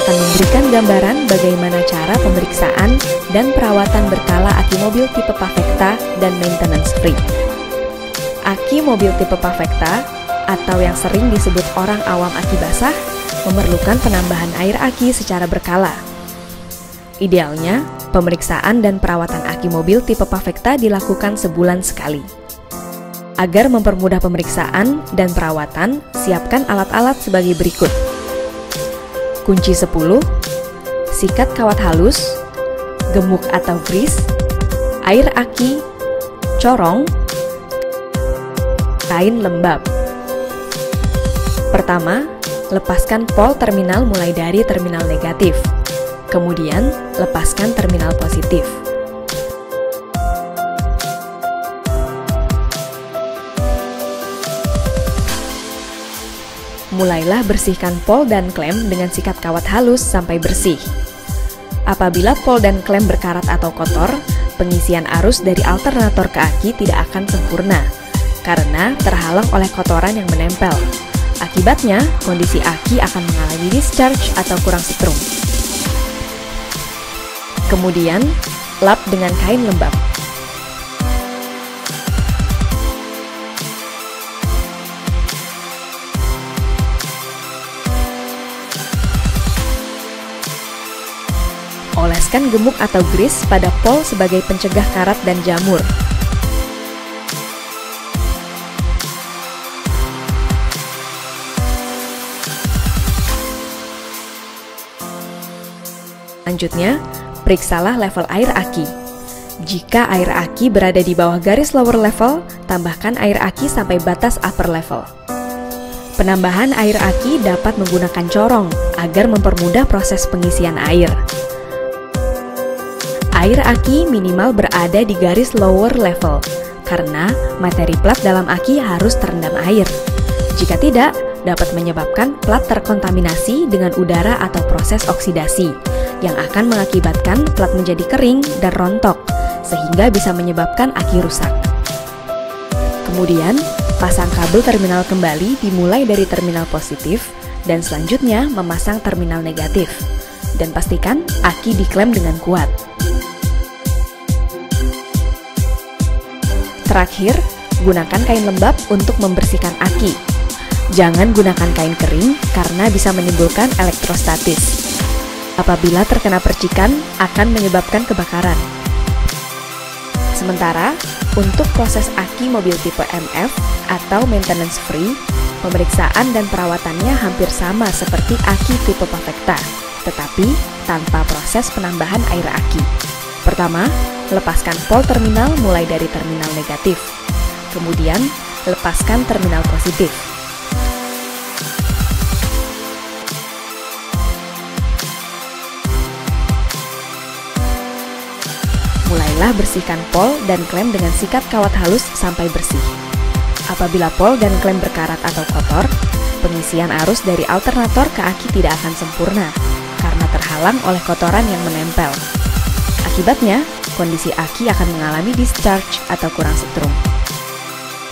akan memberikan gambaran bagaimana cara pemeriksaan dan perawatan berkala aki mobil tipe Pavecta dan maintenance free. Aki mobil tipe Pavecta, atau yang sering disebut orang awam aki basah, memerlukan penambahan air aki secara berkala. Idealnya, pemeriksaan dan perawatan aki mobil tipe Pavecta dilakukan sebulan sekali. Agar mempermudah pemeriksaan dan perawatan, siapkan alat-alat sebagai berikut. Kunci 10, sikat kawat halus, gemuk atau grease, air aki, corong, kain lembab. Pertama, lepaskan pol terminal mulai dari terminal negatif. Kemudian, lepaskan terminal positif. Mulailah bersihkan pol dan klem dengan sikat kawat halus sampai bersih. Apabila pol dan klem berkarat atau kotor, pengisian arus dari alternator ke aki tidak akan sempurna, karena terhalang oleh kotoran yang menempel. Akibatnya, kondisi aki akan mengalami discharge atau kurang setrum. Kemudian, lap dengan kain lembab. Oleskan gemuk atau grease pada pol sebagai pencegah karat dan jamur. Selanjutnya, periksalah level air aki. Jika air aki berada di bawah garis lower level, tambahkan air aki sampai batas upper level. Penambahan air aki dapat menggunakan corong agar mempermudah proses pengisian air. Air aki minimal berada di garis lower level, karena materi plat dalam aki harus terendam air. Jika tidak, dapat menyebabkan plat terkontaminasi dengan udara atau proses oksidasi, yang akan mengakibatkan plat menjadi kering dan rontok, sehingga bisa menyebabkan aki rusak. Kemudian, pasang kabel terminal kembali dimulai dari terminal positif, dan selanjutnya memasang terminal negatif. Dan pastikan aki diklem dengan kuat. Terakhir, gunakan kain lembab untuk membersihkan aki. Jangan gunakan kain kering karena bisa menimbulkan elektrostatis. Apabila terkena percikan, akan menyebabkan kebakaran. Sementara, untuk proses aki mobil tipe MF atau maintenance free, pemeriksaan dan perawatannya hampir sama seperti aki tipe Pavecta, tetapi tanpa proses penambahan air aki. Pertama, lepaskan pol terminal mulai dari terminal negatif. Kemudian, lepaskan terminal positif. Mulailah bersihkan pol dan klem dengan sikat kawat halus sampai bersih. Apabila pol dan klem berkarat atau kotor, pengisian arus dari alternator ke aki tidak akan sempurna, karena terhalang oleh kotoran yang menempel. Akibatnya, kondisi aki akan mengalami discharge atau kurang setrum.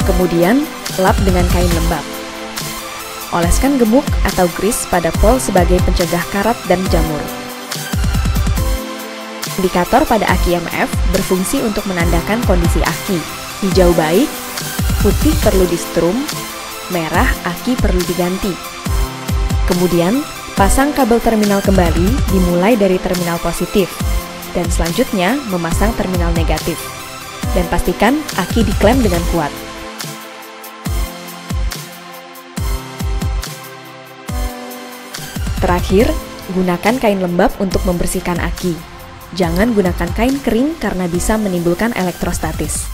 Kemudian, lap dengan kain lembab. Oleskan gemuk atau grease pada pol sebagai pencegah karat dan jamur. Indikator pada aki MF berfungsi untuk menandakan kondisi aki. Hijau baik, putih perlu di-strum, merah aki perlu diganti. Kemudian, pasang kabel terminal kembali dimulai dari terminal positif. Dan selanjutnya memasang terminal negatif. Dan pastikan aki diklem dengan kuat. Terakhir, gunakan kain lembab untuk membersihkan aki. Jangan gunakan kain kering karena bisa menimbulkan elektrostatis.